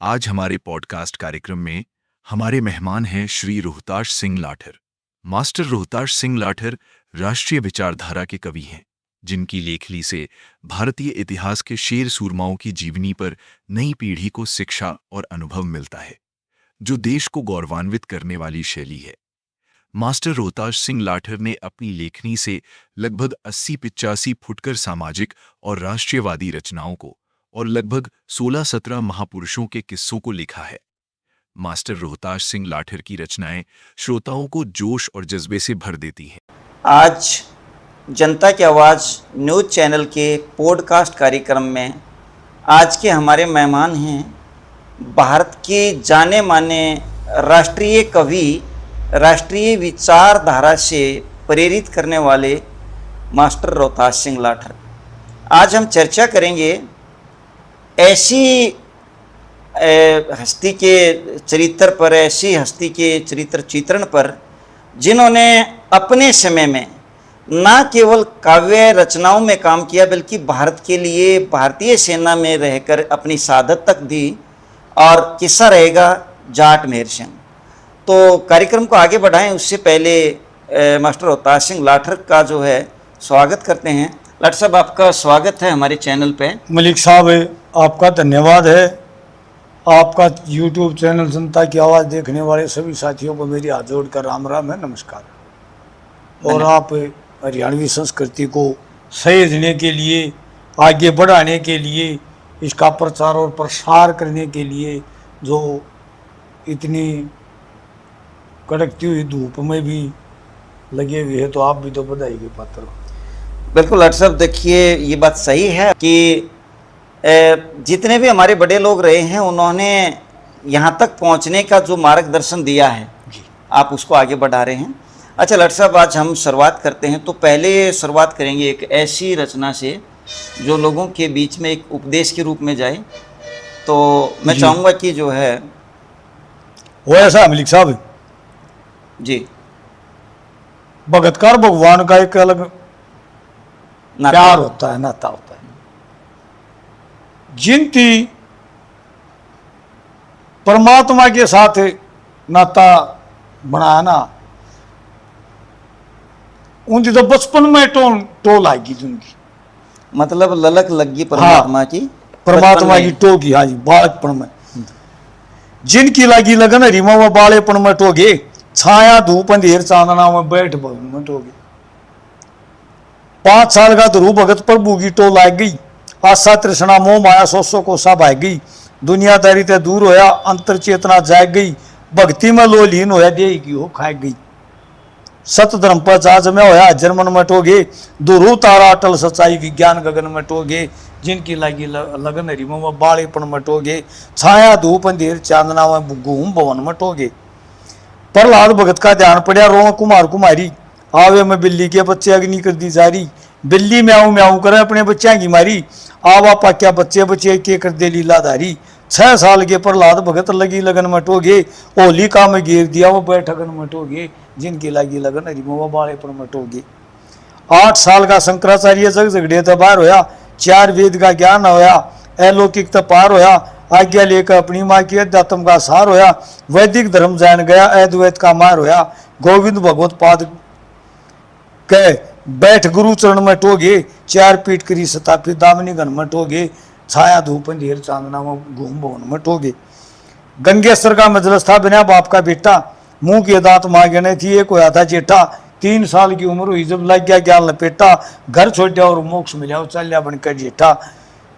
आज हमारे पॉडकास्ट कार्यक्रम में हमारे मेहमान हैं श्री रोहताश सिंह लाठर। मास्टर रोहताश सिंह लाठर राष्ट्रीय विचारधारा के कवि हैं, जिनकी लेखनी से भारतीय इतिहास के शेर सूरमाओं की जीवनी पर नई पीढ़ी को शिक्षा और अनुभव मिलता है, जो देश को गौरवान्वित करने वाली शैली है। मास्टर रोहताश सिंह लाठर ने अपनी लेखनी से लगभग 80-85 फुटकर सामाजिक और राष्ट्रीयवादी रचनाओं को और लगभग 16-17 महापुरुषों के किस्सों को लिखा है। मास्टर रोहताश सिंह लाठर की रचनाएं श्रोताओं को जोश और जज्बे से भर देती हैं। आज जनता की आवाज़ न्यूज़ चैनल के पॉडकास्ट कार्यक्रम में आज के हमारे मेहमान हैं भारत के जाने माने राष्ट्रीय कवि, राष्ट्रीय विचारधारा से प्रेरित करने वाले मास्टर रोहताश सिंह लाठर। आज हम चर्चा करेंगे ऐसी हस्ती के चरित्र पर, ऐसी हस्ती के चरित्र चित्रण पर जिन्होंने अपने समय में न केवल काव्य रचनाओं में काम किया बल्कि भारत के लिए भारतीय सेना में रहकर अपनी शहादत तक दी। और किस्सा रहेगा जाट मेहर सिंह। तो कार्यक्रम को आगे बढ़ाएं उससे पहले मास्टर रोहताश सिंह लाठर का जो है स्वागत करते हैं। लाठर साहब, आपका स्वागत है हमारे चैनल पे। मलिक साहब, आपका धन्यवाद है। आपका यूट्यूब चैनल जनता की आवाज़ देखने वाले सभी साथियों को मेरी हाथ जोड़कर राम राम है, नमस्कार। और आप हरियाणवी संस्कृति को सहेजने के लिए, आगे बढ़ाने के लिए, इसका प्रचार और प्रसार करने के लिए जो इतनी कड़कती हुई धूप में भी लगे हुए हैं, तो आप भी तो बधाई के पात्र हो। बिल्कुल लाठर साहब, देखिए ये बात सही है कि जितने भी हमारे बड़े लोग रहे हैं उन्होंने यहाँ तक पहुँचने का जो मार्गदर्शन दिया है आप उसको आगे बढ़ा रहे हैं। अच्छा लाठर साहब, आज हम शुरुआत करते हैं। तो पहले शुरुआत करेंगे एक ऐसी रचना से जो लोगों के बीच में एक उपदेश के रूप में जाए। तो मैं चाहूँगा कि जो है वो ऐसा मलिक साहब जी, भगतकार भगवान का एक अलग प्यार होता है, नाता होता है। जिनकी परमात्मा के साथ नाता बनाया ना, उनकी तो बचपन में टोल आएगी जिनकी, मतलब ललक लगी परमात्मा की, परमात्मा की टोगी। हाँ जी, बालकपन में जिनकी लगी लगन हरिमा में बालेपन में टोगे, छाया धूप अंधेर चांदना में बैठ भवन में टोगे। 5 साल का ध्रुव भगत प्रभु की टोल आ गई, आशा तृष्णा मोह माया सोसो को सब आ गई। दुनियादारी ते दूर होया, अंतर चेतना जाग गई, भक्ति में लोलीन होया, देह की हो खाए गई। सत धर्म पर जाज में होया, जन्मन में टोगे, दुरु तारा अटल सच्चाई विज्ञान गगन में टोगे। जिनकी लगी लगन हरिमो में बालेपन में टोगे, छाया धूप अंधेर चांदना में घूम भवन में टोगे। प्रहलाद भगत का ध्यान पड़ा, रोम कुमार कुमारी, आवे में बिल्ली के बच्चे अग्नि कर दी जारी। बिल्ली म्याऊ म्याऊ करे अपने बच्चे की मारी, आवा पाक्या बच्चे बच्चे के कर दे लीलाधारी। 6 साल के प्रहलाद भगत लगी लगन में टोगे, होलिका में घेर दिया वो बैठगन में टोगे। जिनकी लगी लगन हरिमो बालेपन में टोगे। 8 साल का शंकराचार्य जग झगड़े तो बाहर होया, 4 वेद का ज्ञान होया, अलौकिक तो पार होया। आज्ञा लेकर अपनी माँ की अध्यात्म का सार होया, वैदिक धर्म जान गया, अद्वैत का मार होया। गोविंद भगवत पाद कह बैठ गुरु चरण में टोगे, 4 पीठ करी स्थापित दामिनी घन में टोगे। छाया धूप अंधेर चांदना में घूम भवन में टोगे। गंगेश्वर का मजलस था, बिना बाप का बेटा, मुंह की दांत मांगे नहीं थी, एक होया था जेठा। 3 साल की उम्र हुई जब लग गया ज्ञान लपेटा, घर छोड़ और मोक्ष मिला चल्या बनकर जेठा।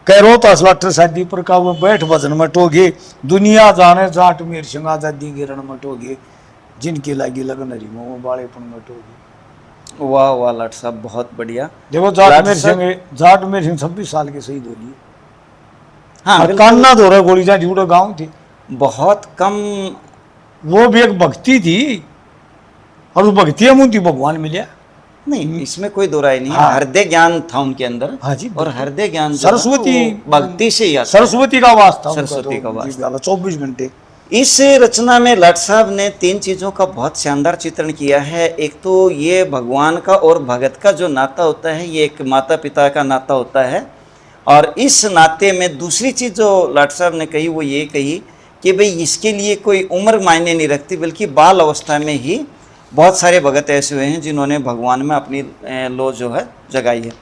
कह रोहताश लाठर शादी पर का वो बैठ भजन में टोगे, दुनिया जाने जाट मेहर सिंह आजादी के रण में टोगे। जिनकी लगी लगन हरिमो बालेपन में टोगे। वाह वाह लाठर साहब, बहुत बढ़िया। देखो जाट मेहर सिंह 26 साल के शहीद हो लिए। हाँ, कान्ना धोरा गोली जा झूठो गाँव थे, बहुत कम। वो भी एक भक्ति थी, और उस भक्ति मुझे भगवान मिला नहीं, इसमें कोई दो राय नहीं। हाँ, हृदय ज्ञान था उनके अंदर। हाँ जी, और हृदय ज्ञान सरस्वती भक्ति से ही, सरस्वती का वास्ता, सरस्वती का वास्ता 24 घंटे। इस रचना में लाठर साहब ने 3 चीज़ों का बहुत शानदार चित्रण किया है। एक तो ये भगवान का और भगत का जो नाता होता है, ये एक माता पिता का नाता होता है। और इस नाते में दूसरी चीज़ जो लाट साहब ने कही वो ये कही कि भाई इसके लिए कोई उम्र मायने नहीं रखती, बल्कि बाल अवस्था में ही बहुत सारे भगत ऐसे हुए हैं जिन्होंने भगवान में अपनी लो जो है जगाई है।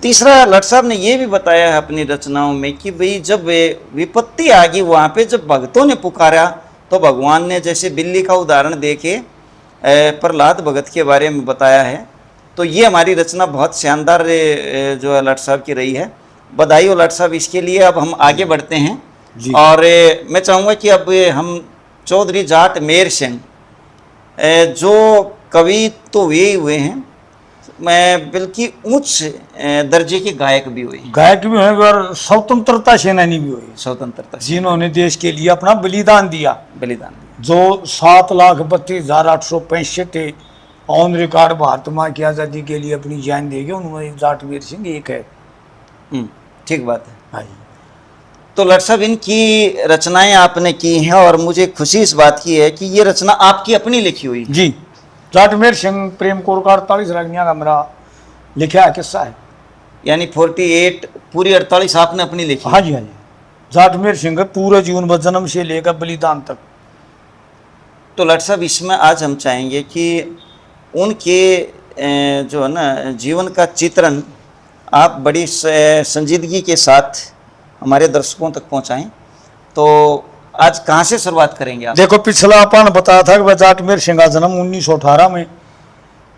तीसरा लाट साहब ने ये भी बताया है अपनी रचनाओं में कि भाई जब विपत्ति आ गई वहाँ पे, जब भक्तों ने पुकारा तो भगवान ने, जैसे बिल्ली का उदाहरण दे के प्रहलाद भगत के बारे में बताया है। तो ये हमारी रचना बहुत शानदार जो है लाट साहब की रही है। बधाई हो लाट साहब इसके लिए। अब हम आगे बढ़ते हैं जी। और मैं चाहूँगा कि अब हम चौधरी जाट मेहर सिंह जो कवि तो वे हुए हैं, मैं बल्कि उच्च दर्जे के गायक भी हुए हैं, गायक भी हुए और स्वतंत्रता सेनानी भी हुए, स्वतंत्रता जिन्होंने देश के लिए अपना बलिदान दिया। बलिदान दिया। जो 7,32,865 थे ऑन रिकॉर्ड भारत माँ की आज़ादी के लिए अपनी जान देगी, उनमें जाट मेहर सिंह एक है। ठीक बात है। हाँ जी। तो लाट साहब इनकी रचनाएं आपने की हैं और मुझे खुशी इस बात की है कि ये रचना आपकी अपनी लिखी हुई है। जी, जाट मेहर सिंह प्रेम कौर का 48 रागनियाँ का मेरा लिखा है किस्सा है। यानी 48 पूरी 48 आपने अपनी लिखी। हाँ जी, हाँ जी। जाट मेहर सिंह पूरे जीवन व जन्म से लेकर बलिदान तक। तो लाट साहब इसमें आज हम चाहेंगे कि उनके जो है ना जीवन का चित्रण आप बड़ी संजीदगी के साथ हमारे दर्शकों तक पहुंचाएं। तो आज कहाँ से शुरुआत करेंगे आप? देखो, पिछला अपन बताया था कि वह जाट मेहर सिंह का जन्म 1918 में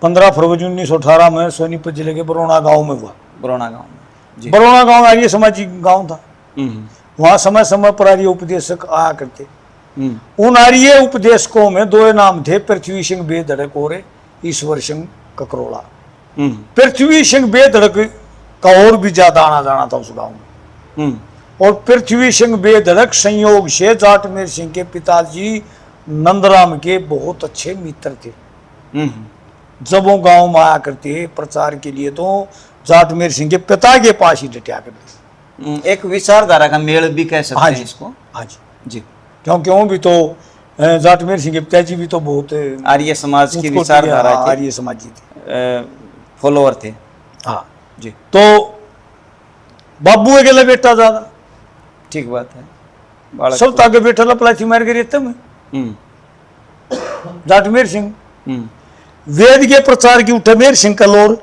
15 फरवरी 1918 में सोनीपत जिले के बरौना गांव में हुआ। बरौना गांव में जी। बरौना गांव आर्य समाजी गांव था। वहाँ समय समय पर आर्य उपदेशक आया करते। उन आर्य उपदेशकों में दो नाम थे, पृथ्वी सिंह बेधड़क और ईश्वर सिंह ककरोड़ा। पृथ्वी सिंह बेधड़क का और भी ज्यादा आना जाना था उस गांव में। और पृथ्वी सिंह बेधड़क संयोग से जाट मेहर सिंह के पिताजी नंदराम के बहुत अच्छे मित्र थे। जब वो गांव में आया करते प्रचार के लिए तो जाट मेहर सिंह के पिता के पास ही डटा करते। एक विचारधारा का मेल भी कह सकते हैं इसको। हाँ जी जी। क्योंकि वो भी तो जाट मेहर सिंह के पिताजी भी तो बहुत आर्य समाज की विचारधारा के आर्य समाजी थे, फॉलोअर थे। हाँ जी। तो बाबू अकेला बेटा ज्यादा, ठीक बात है। बालक सब ताके बेटा लपलाथी मार के रहते में जाट मेहर सिंह वेद के प्रचार की उठे मेहर सिंह कलोर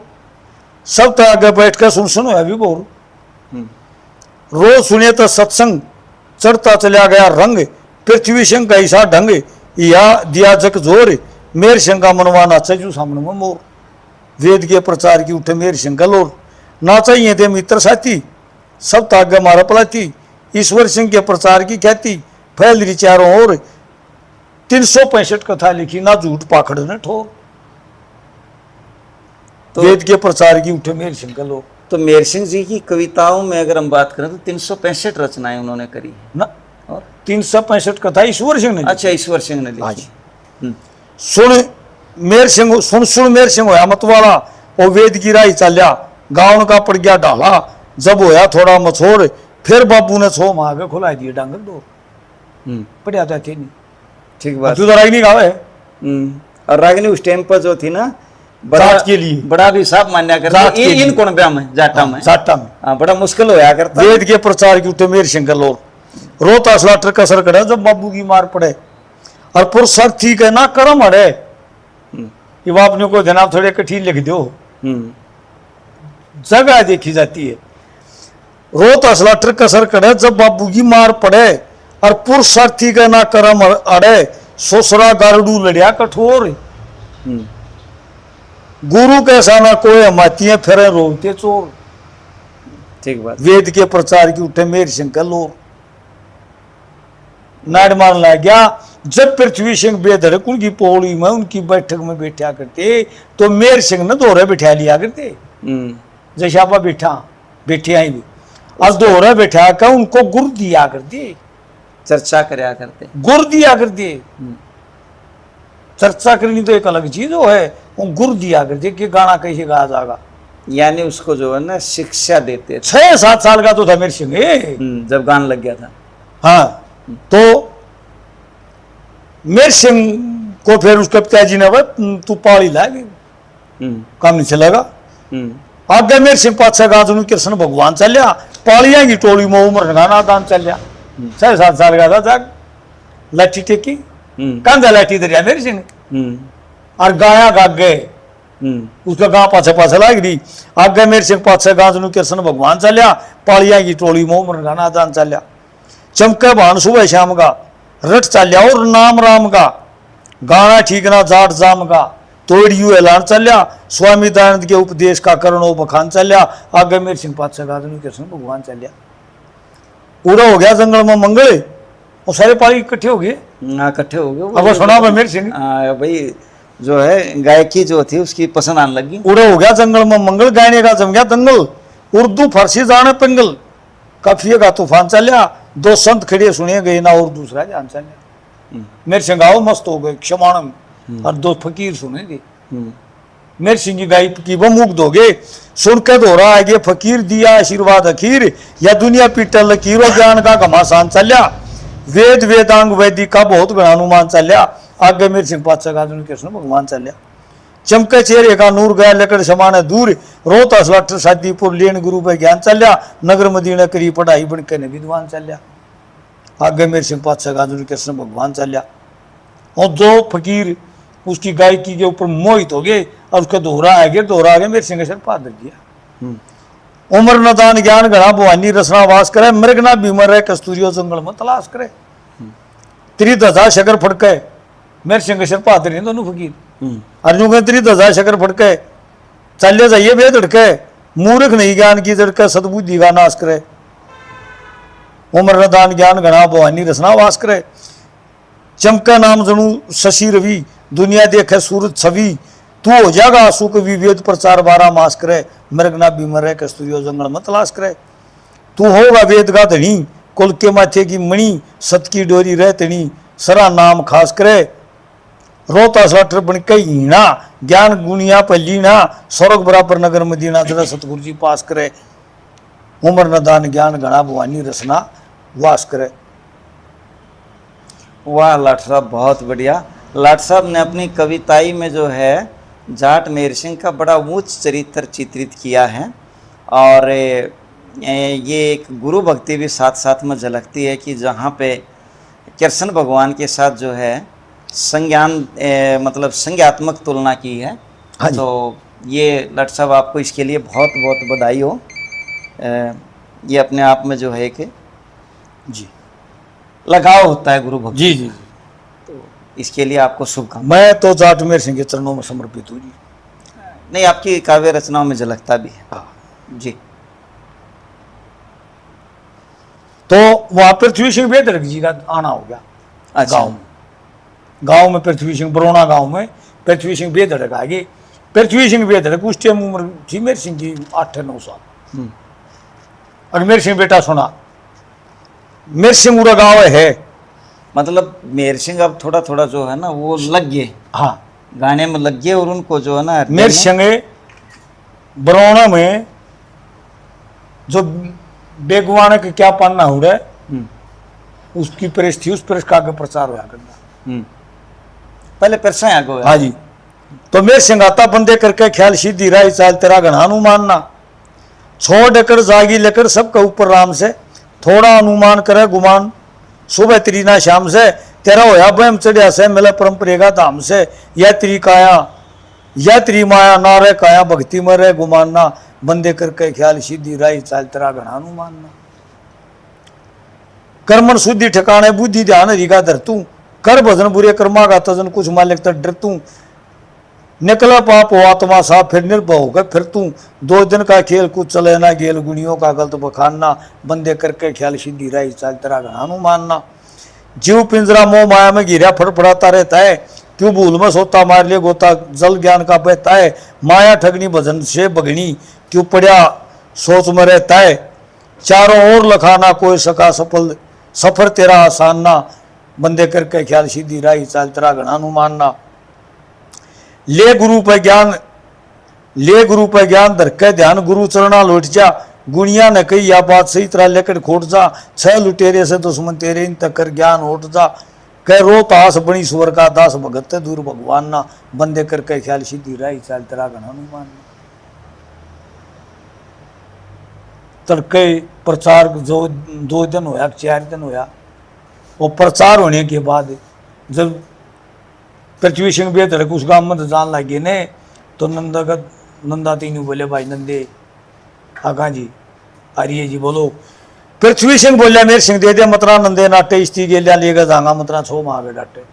सब तो आगे बैठ कर सुन है भी बोल। रोज सुने तो सत्संग चढ़ता चला गया रंग, पृथ्वी सिंह का ऐसा ढंग या दिया जग जोर, मेहर सिंह का मनवा नाचा जू सामने में मोर। वेद के प्रचार की उठे मेहर सिंह कलोर, नाचा ही थे मित्र साथी सब तो आगे मारा पलाती, ईश्वर सिंह के प्रचार की ख्याति फैल रही चारों ओर, 365 कथा लिखी ना झूठ पाखड़ ने ठोर। तो वेद के प्रचार की उठे मेहर सिंह कलोर। तो मेहर सिंह जी की कविताओं में अगर हम बात करें तो 365 रचनाएं उन्होंने करी है ना, और 365 कथा ईश्वर सिंह ने। अच्छा, ईश्वर सिंह ने लिखी। सुन मेहर सिंह सुन मेहर सिंह होया मतवाला, वो वेद की राही चलिया गाँव का पड़ गया ढाला, जब होया थोड़ा मछोर फिर बाबू ने छो मांगे खुला दिए डांगर डोर। पढ़िया जाते नहीं। ठीक बात। तू तो रागनी गावे। और रागनी उस टाइम पर जो थी ना जाट के लिए बड़ा भी साहब मान्या करता है इन कौन ब्याह में जाटा में बड़ा मुश्किल होया करता। वेद के प्रचार की उठे मेहर सिंह कलोर, रोहतास लाटर कसर करे जब बाबू की मार पड़े, और पुरुषार्थ ठीक है ना कर्म अड़े, ये बाप ने को जनाब थोड़े कठिन लिख दो, जगह देखी जाती है। रोहतास लाटर कसर करे जब बाबू की मार पड़े, और पुरुषार्थ ठीक है ना कर्म अड़े, सोसरा गारडू लड़िया कठोर, गुरु कैसा ना कोई हमातियां फिर रोते चोर। ठीक बात। वेद के प्रचार की उठे मेहर सिंह कलोर, नाड़ मारने लग गया जब पृथ्वी सिंह बेधड़क उनकी पौड़ी में उनकी बैठक में बैठा करते तो मेहर सिंह ने दोहरे बिठा लिया करते। जैसे आप बैठे आई भी और दोहरे बैठा कर उनको गुर दिया करते, चर्चा कराया करते, गुर दिया करते। चर्चा करनी तो एक अलग चीज है, वो गुर दिया करते कि गाना कैसे गाया जाएगा, यानी उसको जो है ना शिक्षा देते। 6-7 साल का तो था मेहर सिंह जब गान लग गया था। हाँ, तो मेहर सिंह को फिर उसके पिताजी ने तू पाड़ी लागे काम नहीं चलेगा। आगे मेहर सिंह पाछा गाजू कृष्ण भगवान चलिया पालिया की टोली में उम्र गाना दान चल गया 6-7 साल का था जाग लाठी टेकी कंधा लाठी दरिया मेरे सिंह और गाया गाग गए उसका गांव पाछे पाछे लाग रही आगे मेरे सिंह पाछे गांव कृष्ण भगवान चलिया पालिया की टोली में उम्र गाना दान चलिया चमके भान सुबह शाम का रट चलिया और नाम राम का गाना ठीक ना जाट जाम का तोड़ियो ऐलान चलिया स्वामी दयानंद के उपदेश का करणो बखान चलिया आगे मेरे सिंह पातशाह गाजनी कृष्ण भगवान चलिया पूरा हो गया जंगल में मंगल और सारे पाली इकट्ठे हो गए इकट्ठे हो गए अब सुना मैं मेरे सिंह भाई जो है गायकी जो थी उसकी पसंद आने लगी पूरा हो गया जंगल में मंगल गायने का जम गया दंगल उर्दू फारसी जाने पंगल काफिये का तूफान चलिया 2 संत खड़े सुने गए ना और दूसरा जान चलिया मेरे सिंह आओ मस्त हो गए क्षमाणम और 2 फकीर सुनेंगे मेरे सिंह की गाय की वो मुग्ध हो गए सुन के दोहरा आगे फकीर दिया आशीर्वाद अखीर या दुनिया पीटल लकीरो ज्ञान का घमासान चलिया वेद वेदांग वैदिक का बहुत गणा अनुमान चलिया आगे मेरे सिंह पातशाह गाजन कृष्ण भगवान चलिया चमके चेहरे का नूर गया लकड़ समाने दूर रोता सलट शादीपुर लेन गुरु पे ज्ञान चलिया नगर मदीना करी पढ़ाई बन के विद्वान चलिया आगे मेरे सिंह पातशाह गाजन कृष्ण भगवान चलिया और 2 फकीर उसकी गायकी के ऊपर मोहित हो गए और उसका दोहरा आगे मेरे सिंह सर पादर दिया उम्र नदान ज्ञान घना भवानी रसना वास करे मृगना बीमर रहे कस्तूरियो जंगल में तलाश करे 30,000 शकर फड़के मेरे सिंह सर पादर हैं दोनों फकीर अर्जुन के 30,000 शकर फड़के चले जाइए बेदड़के मूर्ख नहीं ज्ञान की दड़के सदबुद्धि का नाश करे उम्र नदान ज्ञान घना भवानी रसना वास करे चमका नाम जनू शशि रवि दुनिया देखे सूरज छवि तू हो जाएगा सुख विवेद प्रचार 12 मास करे मृगना बीमर रहे कस्तूरियो जंगल में तलाश करे तू होगा वेद का धनी कुल के माथे की मणि सत की डोरी रह तणी सरा नाम खास करे रोता सलाटर बन के हीना ज्ञान गुनिया पर लीना स्वर्ग बराबर नगर मदीना जरा सतगुरु जी पास करे उम्र नदान ज्ञान घना भवानी रसना वास करे। वाह लाट साहब बहुत बढ़िया। लाट साहब ने अपनी कविताई में जो है जाट मेहर सिंह का बड़ा ऊंच चरित्र चित्रित किया है और ये एक गुरु भक्ति भी साथ साथ में झलकती है कि जहाँ पे कृष्ण भगवान के साथ जो है मतलब संज्ञात्मक तुलना की है। हाँ जी। तो ये लाट साहब आपको इसके लिए बहुत बहुत बधाई हो। ये अपने आप में जो है एक जी लगाव होता है गुरु भक्ति। जी जी तो इसके लिए आपको शुभकामनाएं। मैं तो जाट मेहर सिंह के चरणों में समर्पित हूँ जी। नहीं, आपकी काव्य रचनाओं में झलकता भी है। हाँ। जी। तो वहाँ पृथ्वी सिंह बेदरक जी का आना हो गया। अच्छा। गांव में पृथ्वी सिंह बरौना गांव में पृथ्वी सिंह बेदरक आ गए। पृथ्वी सिंह बेदरक उस टाइम उम्र थी मेहर सिंह की 8-9 साल। और मेहर सिंह बेटा सुना मेहर सिंह पूरा गाँव है। मतलब मेहर सिंह अब थोड़ा थोड़ा जो है ना वो लग गए, हाँ गाने में लग गए और उनको जो है ना मेहर सिंह बरौना में जो बेगवान के क्या पन्ना हो रहा है उसकी प्रेस थी, उस प्रेस का आगे प्रचार हुआ करना। पहले परसा आगे हुआ। हाँ जी। तो मेहर सिंह आता बंदे करके ख्याल सीधी राय चाल तेरा घना अनुमान ना छोड़ डकर जागी लेकर सबका ऊपर राम से थोड़ा अनुमान करे गुमान सुबह तेरी ना शाम से तेरा होया बहम चढ़िया से मिले परम्परेगा धाम से या तेरी काया या तेरी माया ना रहे काया भक्ति में रहे गुमान ना बंदे करके ख्याल सीधी राय चाल तेरा घना अनुमान ना कर्मन शुद्धि ठिकाने बुद्धि ध्यान रिगा धर तू कर भजन बुरे कर्मा का तजन कुछ मालिक तक डर तू निकला पाप हो आत्मा साफ फिर निर्भय होकर फिर तू 2 दिन का खेल कुछ चले ना गेल गुनियों का गलत बखानना बंदे करके ख्याल सीधी राही चाल तेरा घना मानना जीव पिंजरा मोह माया में गिरा फड़फड़ाता रहता है क्यों भूल में सोता मार ले गोता जल ज्ञान का बहता है माया ठगनी भजन से बगनी क्यों पड़ा सोच में रहता है चारों ओर लखाना कोई सका सफर तेरा आसान ना बंदे करके ख्याल सीधी राही चाल तेरा घना मानना ले गुरु पे ज्ञान धर के ध्यान गुरु चरणा लौट जा गुनिया ने कही या बात सही तरह लेकर खोट जा 6 लुटेरे से दुश्मन तेरे इन तक कर ज्ञान उठ जा कह रो तास बनी सुवर का दास भगत दूर भगवान ना बंदे करके ख्याल सीधी राही चाल तेरा घना मानना। तड़के प्रचार जो 2 दिन होया 4 दिन होया, वो प्रचार होने के बाद जब पृथ्वी सिंह बेधड़क उस गांव में जान लगे ने, तो नंदा तीनू बोले भाई नंदे आका जी आर्य जी बोलो। पृथ्वी सिंह बोलिया मेरे सिंह दे दे मतरा नंदे नाटे इस्ती गेलिया लेगा जांगा मतरा छो मागे डाटे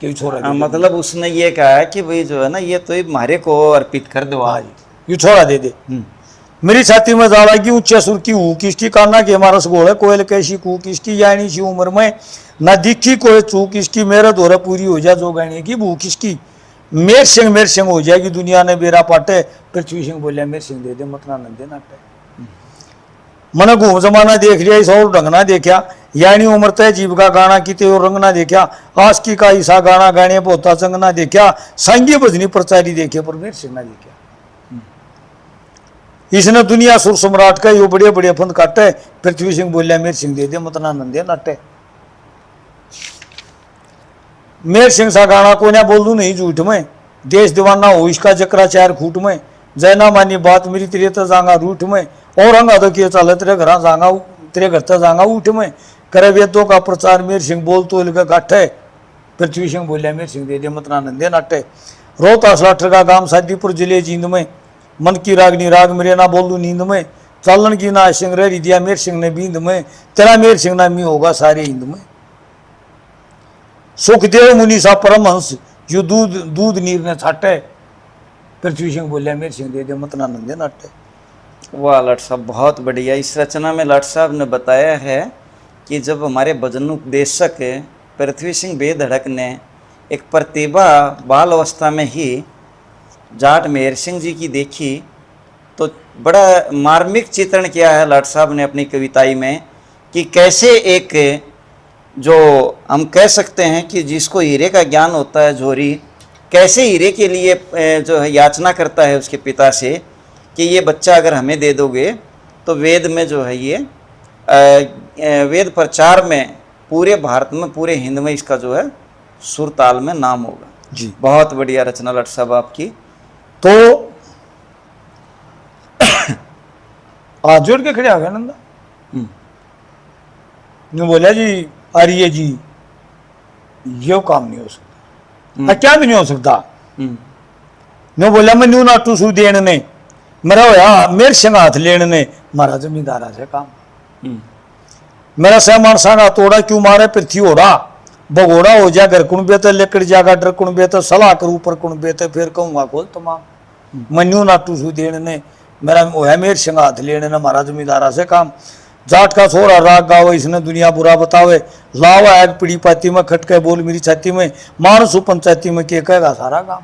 क्यों छोरा दे दे। मतलब उसने ये कहा है कि भाई जो है ना ये तो मारे को अर्पित कर दो हाँ आज। जी, यू छोड़ा दे दे। मेरी छाती में जाला की ऊंचे सुर की हूँ किसकी काना के हमारा सगोल है कोयल कैसी कू किसकी यानी सी उम्र में न दिखी कोई चूक किसकी मेरा दौरा पूरी हो जाए जो गहने की भूख किसकी मेर सिंह हो जाएगी दुनिया ने बेरा पाटे। पृथ्वी सिंह बोलिया मेरे सिंह दे दे मतना नंदे नाटे। मन घूम जमाना देख लिया इस और ढंग ना देखा, यानी उम्र तय जीव का गाना की ते और रंग ना देखा, आस्की का ईसा गाना गाने बहुता संग ना देखा, संगी भजनी प्रचारी देखे पर मेरे सिंह ना देखा। इसने दुनिया सुर सम्राट का यो बड़े बड़े फंद काटे। पृथ्वी सिंह बोलिया मेरे सिंह दे दे मतना नंदे नाटे। मेर सिंह सा गाना को ना बोल दूं नहीं झूठ में, देश दीवाना हो इसका जकरा 4 फूट में, जैना मानी बात मेरी तेरे तो जांगा रूठ में, और हंगा तो किए चले तेरे घर जांगा तेरे घर तक जांगा उठ में, करे वेदों का प्रचार मेर सिंह बोल तो लगा गाठे। पृथ्वी सिंह बोलिया मेर सिंह दे दे मतना नंदे नाटे। रोहतास लाठर का गांव सादीपुर जिले जींद में, मन की रागनी राग मेरे ना बोल दूं नींद में, चालन की ना सिंह रह दिया मेर सिंह ने बींद में, तेरा मेर सिंह ना मी होगा सारे हिंद में। सुखदेव मुनि सा परमहंस जो दूध नीर ने छाटे। पृथ्वी सिंह बोलिया मेरे सिंह दे दे मतना नंदे नाटे। वाह लाट साहब बहुत बढ़िया। इस रचना में लाट साहब ने बताया है कि जब हमारे भजन उपदेशक पृथ्वी सिंह बेधड़क ने एक प्रतिभा बाल अवस्था में ही जाट मेहर सिंह जी की देखी, तो बड़ा मार्मिक चित्रण किया है लाट साहब ने अपनी कविताई में कि कैसे एक जो हम कह सकते हैं कि जिसको हीरे का ज्ञान होता है जोरी, कैसे हीरे के लिए जो है याचना करता है उसके पिता से कि ये बच्चा अगर हमें दे दोगे तो वेद में जो है ये वेद प्रचार में पूरे भारत में पूरे हिंद में इसका जो है सुर ताल में नाम होगा जी। बहुत बढ़िया रचना लट साहब आपकी। तो हाथ जोड़ के खड़े आ गया नंदा, यूं बोला जी आर्य जी यो काम नहीं हो सकता। क्या भी नहीं हो सकता। नो बोला मैं न्यू नाटू सू देन ने मेरा होया मेरे संग हाथ लेने ने मारा जमींदारा से काम। मेरा सहमान सांगा तोड़ा क्यों मारे पृथ्वी ओढ़ा भगोड़ा हो जा घर कुण बेते लेकर जागा डर कुण बेते सलाह कर ऊपर कुण बेते फिर कहूंगा खोल तमाम। मैं न्यू नाटू सू देन ने मेरा होया मेरे संग हाथ लेने ने मारा जमींदारा से काम। जाट का छोरा राग गावे इसने दुनिया बुरा बतावे, लावा आग पीड़ी पाती में खटके बोल मेरी छाती में, मानसू पंचायती में के कहेगा सारा काम।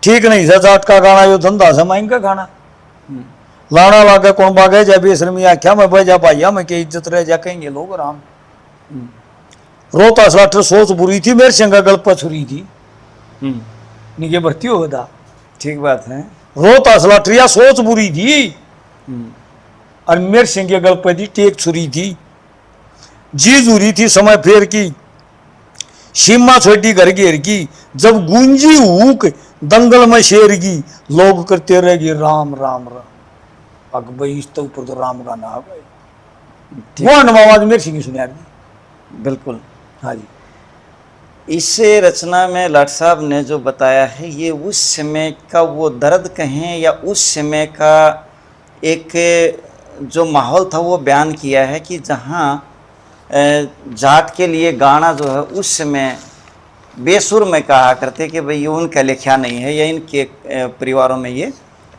ठीक नहीं सर जाट का गाना यो धंधा से मांग का गाना लाना लागे कौन बागे जा बेशरमी आख्या में बजा भाइया में के इज्जत रह जा कहेंगे लोग राम। रोहतास लाठर सोच बुरी थी मेरे संग गल पछुरी थी निके भर्ती हो गया। ठीक बात है। रोहतास लाठरिया सोच बुरी थी और मेरे सिंह के गल पर टेक छुरी थी, जी जुरी थी समय फेर की, सीमा छोटी घर घेर की, जब गूंजी हुक दंगल में शेर की, लोग करते रह गए राम राम राम। अग भाई इस तो ऊपर तो राम का ना है भाई। वो आवाज मेरे सिंह सुनिया बिल्कुल। हाँ जी। इस रचना में लाट साहब ने जो बताया है ये उस समय का वो दर्द कहें या उस समय का एक जो माहौल था वो बयान किया है कि जहाँ जाट के लिए गाना जो है उस समय बेसुर में कहा करते कि भाई ये उनका लिखा नहीं है या इनके परिवारों में ये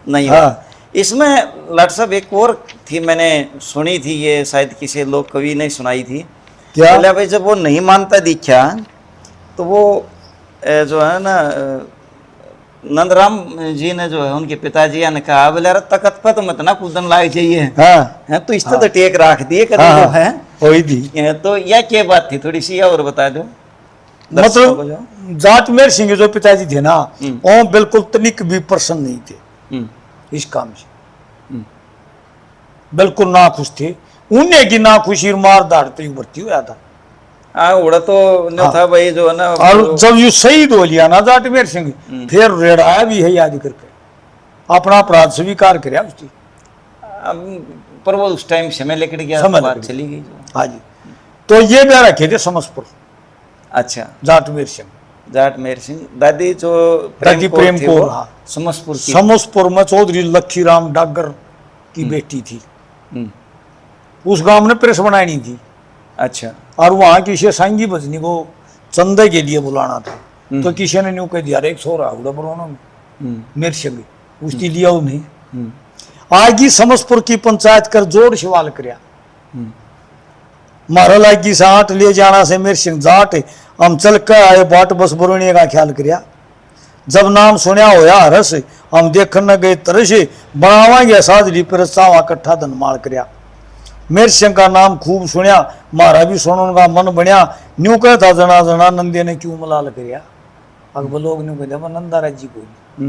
नहीं है। हाँ। इसमें लाट साहब एक और थी मैंने सुनी थी, ये शायद किसी लोग कवि ने सुनाई थी। क्या बोला भाई जब वो नहीं मानता दीक्षा तो वो जो है ना नंदराम जी ने जो है उनके पिताजी ने कहा बोले अरे तकत पर तो मत ना कूदन लाग चाहिए। हाँ है तो इस तो टेक रख दिए कभी हाँ, जो है वही थी। तो यह क्या बात थी थोड़ी सी और बता दो। मतलब जाट मेर सिंह जो पिताजी थे ना वो बिल्कुल तनिक भी प्रसन्न नहीं थे इस काम से, बिल्कुल ना खुश थे। उन्हें की ना खुशी मार दाड़ते ही भर्ती हुआ था। हाँ उड़ा तो न था भाई जो है ना। और जब यू शहीद हो लिया ना जाट मेर सिंह फिर रेड़ाया भी है याद करके अपना अपराध स्वीकार कराया उसकी। पर वो उस टाइम समय लेकर गया, समय तो बात लेकर चली गई। हाँ जी। तो ये ब्याह रखे थे समसपुर, अच्छा, जाट वीर सिंह, जाट मेहर सिंह। दादी जो दादी प्रेम थे कौर, वो हाँ। समसपुर की। समसपुर में चौधरी लक्ष्मीराम डागर की बेटी थी। हम्म, उस गांव ने प्रेस बनानी थी, अच्छा। और वहां किसी सांगी भजनी को चंदे के लिए बुलाना था। तो किसी ने न्यू कह दिया, एक छोरा उड़ा बरोनो में मेरे संग उसकी लिया नहीं। आगे समसपुर की पंचायत कर जोड़ सवाल करया, मारा लागी से आठ ले जाना से मेरे सिंह जाट हम चल के आए बाट बस बरोने का ख्याल करया। जब नाम सुनया होया हरस हम देखने गए तरस बनावांगे साजली पर सावा कट्ठा धनमाल करया। मेरे सिंह का नाम खूब सुनया, मारा भी सुनने का मन बनया। न्यू कहता जना जना नंदे ने क्यों मलाल करया। अकबर लोग न्यू कहते नंदा राजी कोई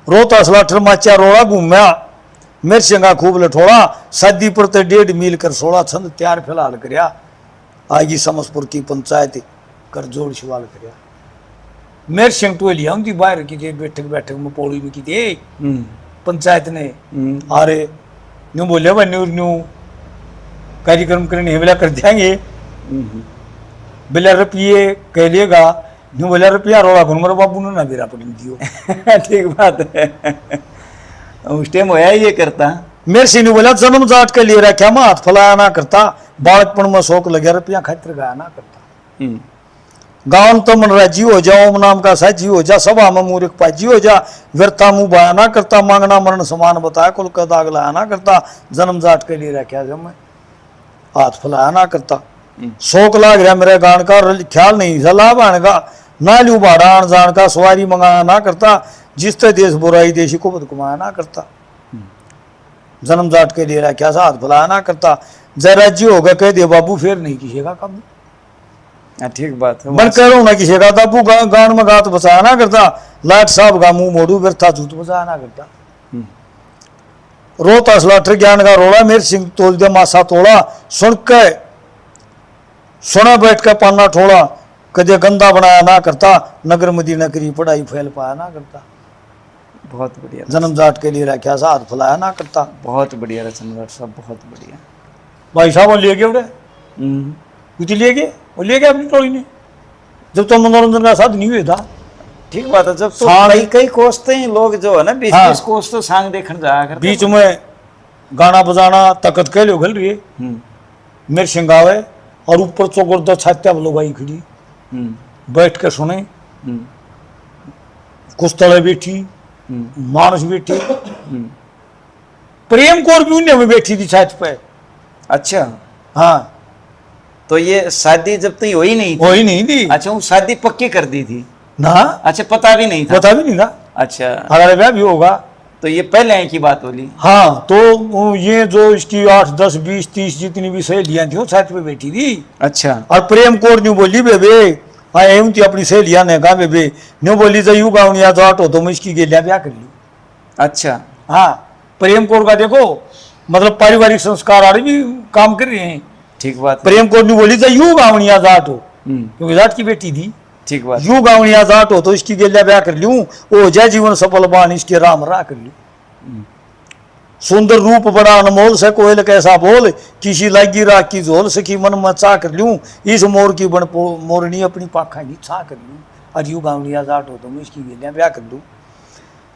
रोता सलाठर माचा रोड़ा घूमया। मेरे सिंह खूब लठोड़ा शादी पर 1.5 मील कर 16 छंद त्यार फिलहाल करया। आगी समसपुर की पंचायत कर जोड़ सवाल करया। मेरे सिंह तो लिया उनकी बाहर की बैठक बैठक में पौड़ी में की थी पंचायत ने। अरे न्यू बोले भाई न्यू न्यू कार्यक्रम करने बेला कर देंगे, बेला रुपये कह लेगा। न्यू बोला रुपया रोड़ा घूम बाबू ने ना बेरा पड़ी दियो। ठीक बात है। उस टाइम होया ये करता। मेरे सिंह ने बोला जन्म जाट के लिए रखा मैं हाथ फैलाया ना करता, बालकपन में शौक लगे रुपया खातिर गाया ना करता। गाँव तो मन राजी हो जाओ, ओम नाम का साजी हो जा, सभा में मूर्ख पाजी हो जा, व्यर्था मुंह बाया ना करता, मांगना मरण समान बताया, कुल का दाग लाया ना करता, जन्म जाट के लिए रखा जब मैं हाथ फैलाया ना करता। शौक लाग रहा मेरे गान का, ख्याल नहीं सलाह बन का, ना लू भाड़ा आन जान का, सवारी मंगाया ना करता, जिस तरह देश बुराई देशी को बद कमाया ना करता। जन्म जाट के लिए रखा सा हाथ फैलाया ना करता। जरा जी हो गया कह दे बाबू फिर नहीं किसी का कब। ठीक बात है। मन कह रहा हूं ना किसी का दाबू गान में गात बचाया ना करता, लाट साहब का मुंह मोड़ू व्यर्था झूठ बचाया ना करता। रोता सलाठर ज्ञान का रोड़ा मेरे सिंह तोल दिया मासा तोड़ा, सुन के सुना बैठ के पाना ठोड़ा, कदे गंदा बनाया ना करता, नगर मदीना करी पढ़ाई फैल पाया ना करता। बहुत बढ़िया। जन्म जाट के लिए रखा सा हाथ फैलाया ना करता। बहुत बढ़िया रचना साहब, बहुत बढ़िया। भाई साहब वो ले गए उड़े कुछ ले गए, वो ले गए अपनी टोली ने, जब तो मनोरंजन का साधन नहीं हुआ था। ठीक बात है। जब तो कई कोसते हैं लोग जो है ना 20-20 कोस तो सांग देखने जाया करते, बीच में गाना बजाना तकत कह लो घल रही है मेरे सिंगावे, और ऊपर चौगुर्दा छात्या लोग आई खड़ी बैठ के सुने, कुछ तले बैठी मानस बैठी, प्रेम कौर भी उन्हें में बैठी थी छत पे। अच्छा, हाँ तो ये शादी जब तक हुई नहीं थी? वही नहीं थी। अच्छा, वो शादी पक्की कर दी थी ना? अच्छा, पता भी नहीं था? पता भी नहीं था। अच्छा, हमारा ब्याह भी होगा। तो ये पहले की बात बोली? हाँ, तो ये जो इसकी 8, 10, 20, 30 जितनी भी सहेलियां थी वो छत पे बैठी थी। अच्छा। और प्रेम कौर न्यू बोली बेबे आए थी अपनी सहेलियां ने कहा बेबे न्यू बोली जो यू गाँव जाट हो तो मैं इसकी गेलिया ब्याह कर ली। अच्छा। हाँ, प्रेम कौर का देखो मतलब पारिवारिक संस्कार आदि भी काम कर रहे हैं। ठीक बात। प्रेम कौर न्यू बोली जो यू गाँवनिया जाट हो, क्योंकि जाट की बेटी थी। ठीक बात। यू गाँवनिया जाट हो तो इसकी गेलिया ब्याह कर लूं, ओ जय जीवन सफल बान इसके राम रा कर लूं। सुंदर रूप बड़ा अनमोल से कोयल कैसा बोल, किसी लागी राख की झोल सखी मन में चा कर लूं, इस मोर की बन मोरनी अपनी पाखा की छा कर लूं। और यू गाँवनिया जाट हो तो मैं इसकी गेलिया ब्याह कर लूं।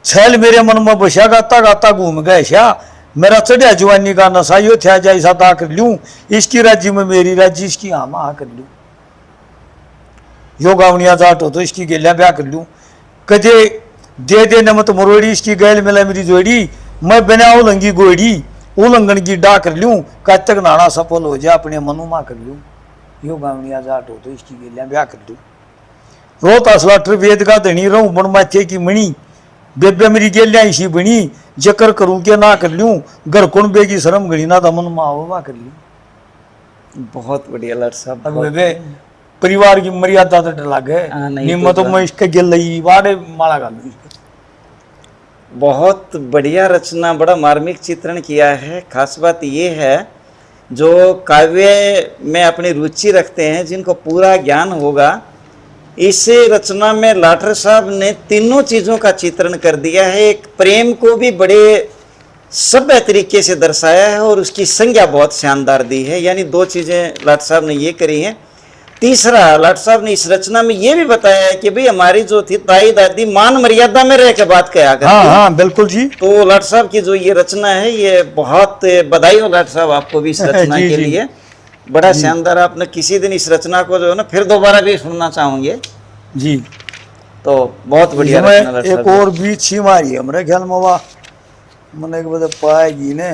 छैल मेरे मन में बसा गाता गाता घूम गए श्या, मेरा चढ़िया जवानी का नशा यो था जैसा ता कर लूं, इसकी राज्य में मेरी राज्य इसकी आमा आ कर लूं। यो गाँवनिया जाट हो तो इसकी गेलिया ब्याह कर लूं। कदे दे दे नमत मरोड़ी इसकी गैल मिला मेरी जोड़ी, मैं बिना उलंगी गोड़ी उलंघन की डा कर लूं, कद तक नाना सफल हो जाए अपने मनुमा कर लूं। यो गाँवनिया जाट हो तो इसकी गेलिया ब्याह कर लूं। रोता सलाठर वेद का धनी रहूं बन माथे की मणि, बेबे मेरी गेलिया इसी बनी, जकर करूं के ना कर लूं, घर कुण बेगी शर्म घड़ी ना दमन मावा कर लूं। बहुत बढ़िया लड़ साहब। अब बेबे परिवार की मर्यादा तो डला गए, निम्न तो मैं इसके गिल लई वाड़े माला का लूं। बहुत बढ़िया रचना, बड़ा मार्मिक चित्रण किया है। खास बात ये है जो काव्य में अपनी रुचि रखते हैं, जिनको पूरा ज्ञान होगा, इस रचना में लाठर साहब ने तीनों चीज़ों का चित्रण कर दिया है। एक प्रेम को भी बड़े सभ्य तरीके से दर्शाया है और उसकी संज्ञा बहुत शानदार दी है। यानी दो चीजें लाट साहब ने ये करी हैं। तीसरा, लाट साहब ने इस रचना में ये भी बताया है कि भाई हमारी जो थी दाई दादी मान मर्यादा में रह के बात कहा करती। हाँ हाँ बिल्कुल जी। तो लाट साहब की जो ये रचना है, ये बहुत बधाई हो लाट साहब आपको भी इस रचना जी, के जी। लिए। बड़ा शानदार। आपने किसी दिन इस रचना को जो है ना फिर दोबारा भी सुनना चाहूंगे। जी तो बहुत बढ़िया इसमें रचना लाट एक साहब। और भी छी मारी है हमारे ख्याल में, वह मैंने एक बता पाएगी ने।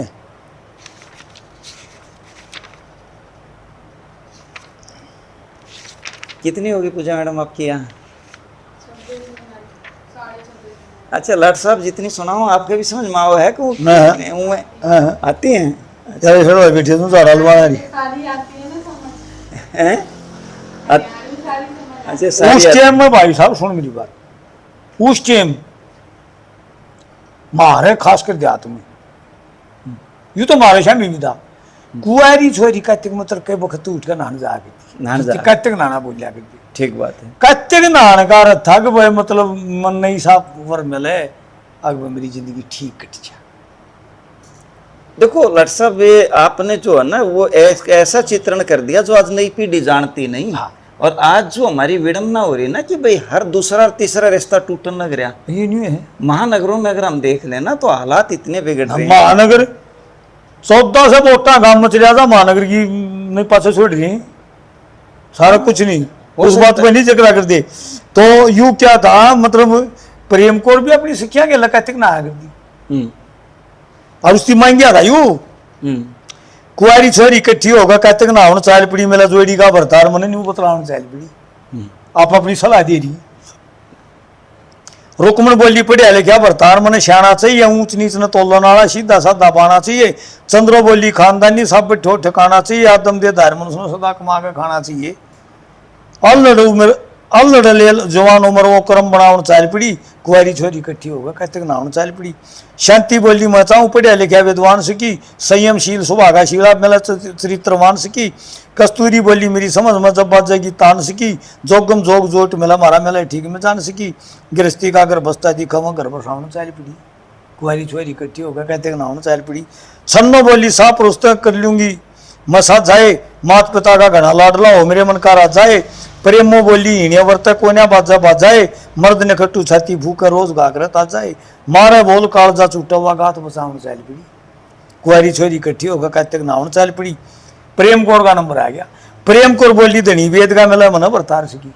कितनी होगी पूजा मैडम आपकी यहाँ? अच्छा लाट साहब जितनी सुनाओ आपके भी समझ में आओ है कि नहीं। हाँ, आती हैं? चलो छोड़ो बैठे तुम सारा लुवाना नहीं। हैं? अच्छा उस सारी टाइम में भाई साहब सुन मेरी बात, उस टाइम मारे खास कर देहात में यूं तो मारे शाम भी था कुआरी छोरी कत्तिक मतलब कई वक्त उठ कर नहाने जा नहाने जा। कत्तिक नहाना बोलिया करती ठीक बात है। कत्तिक नहाने का अर्थ था कि भाई मतलब मन नहीं साफ वर मिले अग मेरी जिंदगी ठीक कट जा। देखो लाट साहब ये आपने जो है ना वो ऐसा चित्रण कर दिया जो आज नई पीढ़ी जानती नहीं। हाँ। और आज जो हमारी विडंबना हो रही है ना कि भाई हर दूसरा और तीसरा रिश्ता टूटने लग रहा। ये नहीं है महानगरों में अगर हम देख लेना तो हालात इतने बिगड़ रहे हैं। महानगर 14 से वोटा गांव में चला था, महानगर की नहीं पासे छोड़ रही सारा कुछ नहीं, उस बात पे नहीं जिक्र कर दे। तो यू क्या था मतलब प्रेम कौर भी अपनी सिक्खिया के लगातिक ना कर दी और उसकी मांगिया था यू कुआरी छोरी इकट्ठी होगा कहते ना होना चाल पड़ी मेला जोड़ी का भरतार मने नहीं बतलाना चाल पड़ी। आप अपनी सलाह दे रही रुकमण बोली पढ़िया लिखा भरतार मने सियाना चाहिए, ऊंच नीच न तोलन वाला सीधा साधा पाना चाहिए। चंद्रो बोली खानदानी सब ठो ठिकाना चाहिए, आदम दे धार मनुष्य सदा कमा के खाना चाहिए। अल्लड़ जवान उम्र वो कर्म बनावन चाल पड़ी कुआरी छोरी इकट्ठी होगा कहते नहावन चाल पड़ी। शांति बोली मचाऊं पढ़िया लिखा विद्वान सकी, संयमशील सुभागाशीला मेला चरित्रवान सकी। कस्तूरी बोली मेरी समझ में जब बात जाएगी तान सकी, जोगम जोग जोट मिला मारा मेला ठीक में जान सकी। गृहस्थी का अगर बस्ता दिखा वह घर बसावन चाल पड़ी कुआरी छोरी इकट्ठी होगा कहते नहावन चाल पड़ी। छन्नो बोली सा पुस्तक कर लूंगी मसा जाए, मात पिता का घना लाडला हो मेरे मन का राज जाए। प्रेमो बोली हिण्य वर्त कोन्या बाजा बाजाए, मर्द ने खट्टू छाती भूखा रोज घाघरत आ जाए। मारे बोल कालजा छूटा हुआ गात बसावन चाल पड़ी कुआरी छोरी इकट्ठी होगा कहते नहावन चाल पड़ी। प्रेम कौर का नंबर आ गया। प्रेम कौर बोली धनी वेद का मिला मना भरतार सकी।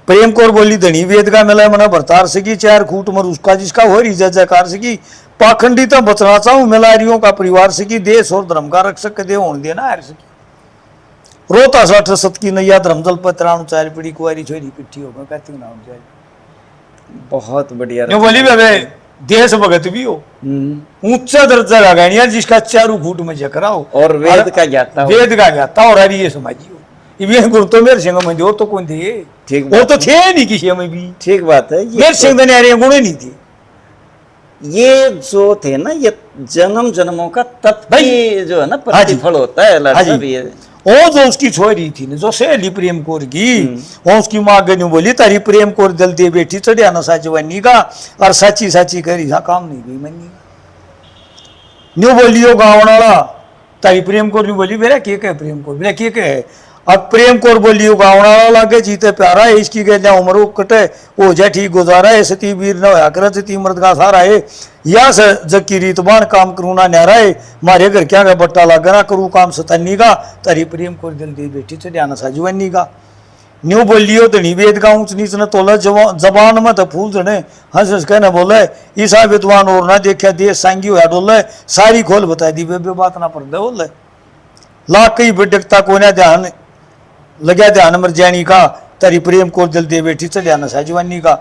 प्रेम कौर बोली धनी वेद का मिला मना भरतार सकी, चार खूट मर उसका जिसका हो रही जय जयकार सकी। पाखंडी तो बचना चाहूं मिलारियों का परिवार सकी, देश और धर्म का रक्षक दे होने देना हार सकी। रोता साठ सत की नैया धर्मजल पर त्राण चाल पड़ी कुआरी छोरी इकट्ठी होगा कहते नाम चाल। बहुत बढ़िया। बोली बे देश भगत भी हो, ऊंचा दर्जा का गानिया जिसका चारू फूट में जकरा हो और वेद का ज्ञाता हो। वेद का ज्ञाता और हरी ये समाजी हो। ये गुरु तो मेरे सिंह में और तो कौन थे? ठीक वो तो थे नहीं किसी में भी। ठीक बात है। मेरे सिंह ने यार गुण नहीं थे। ये जो थे ना ये जन्म जन्मों का तप की जो है ना प्रतिफल होता है लाट साहब। ये वो जो उसकी छोरी थी ना जो सहेली प्रेम कौर की, वो उसकी माँ गनी बोली तारी प्रेम कौर दिल दे बैठी चढ़िया ना साची बनी का और साची साची करी हाँ काम नहीं गई मनी न्यू बोली हो गाँव वाला तारी प्रेम कौर न्यू बोली मेरा के प्रेम कौर मेरा के है। अब प्रेम कौर बोली हो गाँव वाला लागे जीते प्यारा है इसकी गया उम्र कटे वो जा ठीक गुजारा है सती वीर न होया कर सती मर्द का सारा है या से जकी रीतबान काम करूना न्यारा है मारे घर क्या का बट्टा लागना करू काम सतनी का तारी प्रेम कौर दिल दे बैठी चढ़ियाना साजुवनी का। न्यू बोलियो धनी वेद का ऊंच नीच न तोला जबान में तो फूल जने हंस हंस कहने बोले ईसा विद्वान और ना देखा देश सांगी हुआ डोले सारी खोल बता दी बे बात ना पड़ बोले लाख कई बिडकता को ध्यान लग्या ध्यान मर जानी का तारी प्रेम को दिल दे बैठी चढ़ियाना साजुवनी का।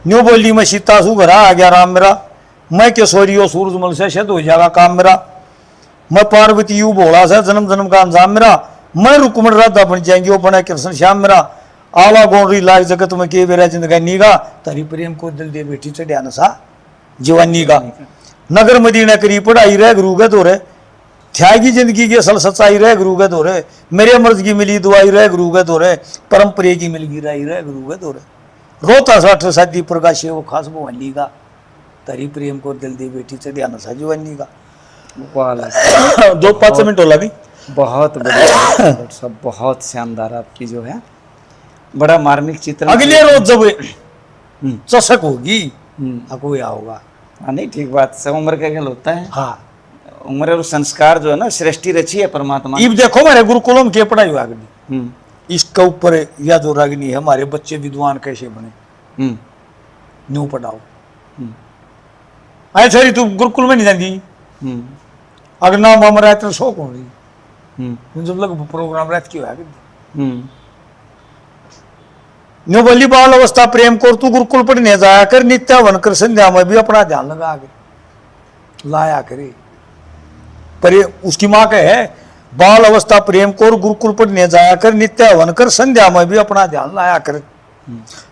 न्यू बोली मैं सीता सू घरा आ गया राम मेरा, मैं के सोरियो सूरजमल से शद हो जाएगा काम मेरा। मैं पार्वती यू भोला से जन्म जन्म का अंजाम मेरा, मैं रुकमण राधा बन जाएंगे वो बना कृष्ण श्याम मेरा। आला गौरी लाग जगत में के बेरा जिंदगानी का तारी प्रेम को दिल दे बैठी चढ़ियाना सा जीवानी का। नगर मदीना करी पढ़ाई रह गुरुगत हो रहे त्यागी जिंदगी की असल सच्चाई रह गुरुगत हो रहे मेरे मर्द की मिली दुआई रह गुरुगत हो रहे परंपरे की मिल गिराई रह गुरुगत हो रहे। रोता साठ शादी प्रकाश वो खास भवानी का तरी प्रेम को दिल दी बेटी चढ़िया नशा जवानी का वाह 2-5 मिनट हो लगी। बहुत बढ़िया डॉक्टर साहब, बहुत शानदार आपकी जो है, बड़ा मार्मिक चित्र। अगले रोज जब चषक होगी आपको या होगा। हाँ नहीं ठीक बात, सब उम्र का खेल होता है। हाँ उम्र और संस्कार जो है ना, सृष्टि रची है परमात्मा ने। अब देखो मेरे गुरुकुलों में क्या पढ़ाई हुआ अग्नि, हम्म, इसके ऊपर या जो रागिनी है हमारे बच्चे विद्वान कैसे बने, हम्म, न्यू पढ़ाओ। हम्म, अरे सर तू गुरुकुल में नहीं जाती, हम्म, अगर नाम हमारा इतना शौक हो रही हम्म, जब लग प्रोग्राम रात की हुआ हम्म, न्यू बल्ली बाल अवस्था प्रेम को तू गुरुकुल पढ़ने जाया कर, नित्या वन कर संध्या में भी अपना ध्यान लगा के लाया करे। पर ये उसकी माँ का है बाल अवस्था प्रेम को गुरुकुल पढ़ने जाया कर, नित्या वन कर संध्या में भी अपना ध्यान लाया कर।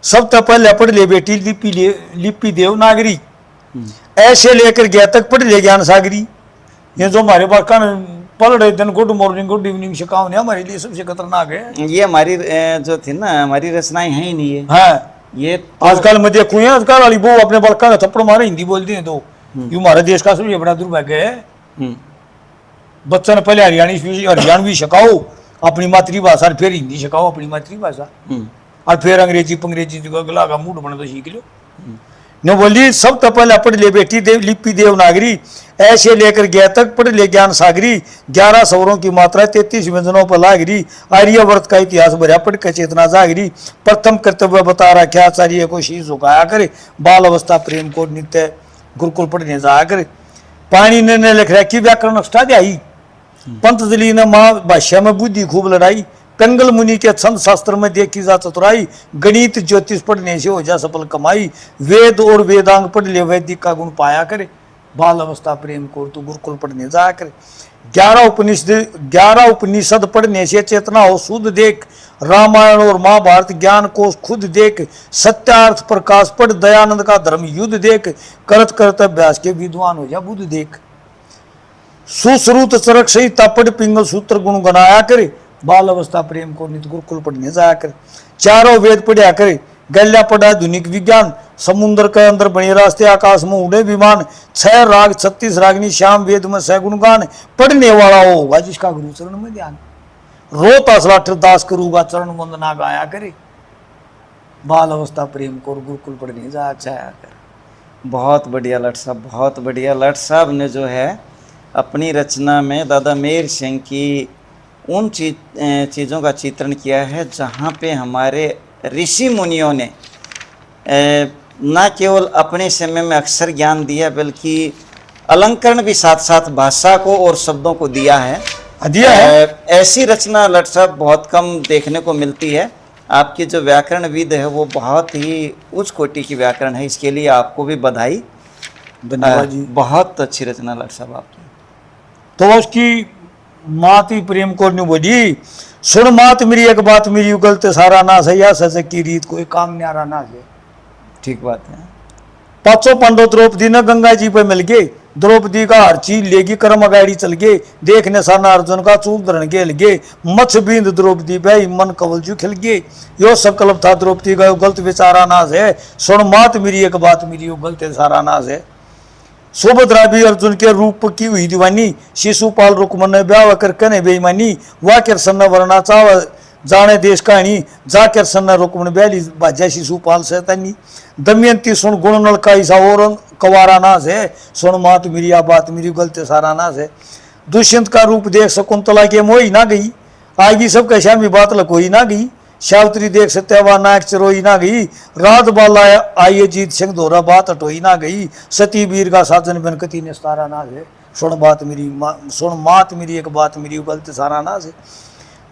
सब तो पहले पढ़ ले बेटी लिपि देव नागरी, ऐसे लेकर गया तक पढ़ ले ज्ञान सागरी। ये जो हमारे बाका पढ़ रहे दिन गुड मॉर्निंग गुड इवनिंग सिखाओ हमारे लिए सबसे खतरनाक है। ये हमारी जो थी ना, हमारी रचनाएं हैं ही नहीं है। हाँ ये तो आजकल मैं देखू है आजकल वाली वो अपने बड़का का थप्पड़ मारे हिंदी बोलती है तो ये हमारे देश का सबसे बड़ा दुर्भाग्य है। हम्म, बच्चों ने पहले हरियाणवी सिखाओ अपनी मातृभाषा, फिर हिंदी सिखाओ अपनी मातृभाषा, हम्म, और फिर अंग्रेजी पंग्रेजी गला का मूड बना तो सीख लो। न बोली सब तो पहले पढ़ ले बेटी लिपि देव नागरी, ऐसे लेकर गया तक पढ़ ले ज्ञान सागरी। 11 स्वरों की मात्रा 33 व्यंजनों पर लागरी, आर्यवर्त का इतिहास भरा पढ़ के चेतना जागरी। प्रथम कर्तव्य बता रहा आचार्य को शीश झुकाया करे, बाल अवस्था प्रेम को नित्य गुरुकुल पढ़ने जाया करे। पानी ने लिख रहा कि व्याकरण अष्टा ध्यायी, पंतजलि ने माँ भाष्या में बुद्धि खूब लड़ाई। पिंगल मुनि के छंद शास्त्र में देखी जा चतुराई, गणित ज्योतिष पढ़ने से हो जा सफल कमाई। वेद और वेदांग पढ़ ले वैदिक का गुण पाया करे, बाल अवस्था प्रेम को तू गुरुकुल पढ़ने जाया करे। 11 उपनिषद पढ़ने से चेतना हो शुद्ध देख, रामायण और महाभारत ज्ञान कोश खुद देख। सत्यार्थ प्रकाश पढ़ दयानंद का धर्म युद्ध देख, करत करत अभ्यास के विद्वान हो जा बुद्ध देख। सुश्रुत चरक संहिता पढ़ पिंगल सूत्र गुण गनाया करे, बाल अवस्था प्रेम को नित गुरुकुल पढ़ने जाया करे। चारों वेद पढ़िया करे, गल्या पढ़ा आधुनिक विज्ञान। समुद्र के अंदर बने रास्ते आकाश में उड़े विमान। 6 राग 36 रागनी श्याम वेद में सैगुण गान, पढ़ने वाला होगा जिसका गुरु चरण में ध्यान। रोता सलाठर दास करूगा चरण वंदना गाया करे, बाल अवस्था प्रेम को गुरुकुल पढ़ने जाया कर। बहुत बढ़िया लट साहब, बहुत बढ़िया। लट साहब ने जो है अपनी रचना में दादा मेहर सिंह की उन चीज़ों का चित्रण किया है जहाँ पे हमारे ऋषि मुनियों ने न केवल अपने समय में अक्षर ज्ञान दिया, बल्कि अलंकरण भी साथ साथ भाषा को और शब्दों को दिया है। ऐसी रचना लट साहब बहुत कम देखने को मिलती है। आपकी जो व्याकरणविद है वो बहुत ही उच्च कोटि की व्याकरण है, इसके लिए आपको भी बधाई। धन्यवाद जी। बहुत अच्छी रचना लट साहब आपकी। तो उसकी मात ही प्रेम को नहीं बोली, सुन मात मेरी एक बात मेरी उगलते सारा नाश है, या सजग की रीत कोई काम न्यारा नाश है। ठीक बात है। 500 पांडव द्रौपदी न गंगा जी पे मिल गए, द्रौपदी का हर चीज लेगी कर्म अगाड़ी चल गए। देखने साना अर्जुन का चूल धरण के लगे, मत्स्य बिंद द्रौपदी पे मन कवल जू खिल गए। यो संकल्प था द्रौपदी का गलत विचारा नाश है, सुन मात मेरी एक बात मेरी उगलते सारा नाश है। सुभद्रा भी अर्जुन के रूप की हुई दीवानी, शिशुपाल रुक्मन ने ब्याह कर कने बेईमानी। वाक्य सन्न वर्णा चाव जाने देश कहानी, जाकर सन्न रुक्मन ब्याली बाजा शिशुपाल सैतानी। दमयंती सुन गुण नल का ईसा और कवारा नाश है, सुन मात मेरी आ बात मेरी गलते सारा नाश है। दुष्यंत का रूप देख शकुंतला के मोही ना गई, आगी सब कैसा भी बात लकोई ना गई। सावित्री देख सत्यवा नायक चरोई ना गई, रात बाला आइए जीत सिंह धोरा बात हटोई ना गई। सती वीर का साजन बनकती ने सारा नाश है, सुन मात मेरी एक बात मेरी गलत सारा नाश है।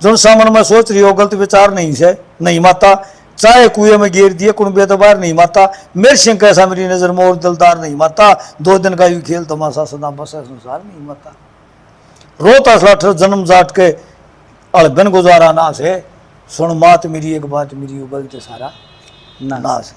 जो सामन में सोच रही हो गलत विचार नहीं से नहीं माता, चाहे कुएं में गिर दिए कुणबे दबार नहीं माता। मेरे सिंह कैसा मेरी नजर में और दिलदार नहीं माता, 2 दिन का यू खेल तमाशा सदा बस संसार नहीं माता। रोता सलाठर जन्म जाट के अड़बन गुजारा नाश है, सुन मात मेरी एक बात मेरी उगलते सारा नाश है।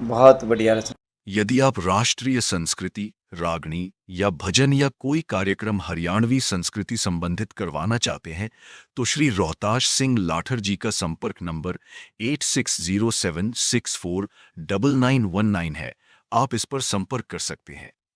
बहुत बढ़िया रचना। यदि आप राष्ट्रीय संस्कृति, रागनी या भजन या कोई कार्यक्रम हरियाणवी संस्कृति संबंधित करवाना चाहते हैं तो श्री रोहताश सिंह लाठर जी का संपर्क नंबर 8607649919 है। आप इस पर संपर्क कर सकते हैं।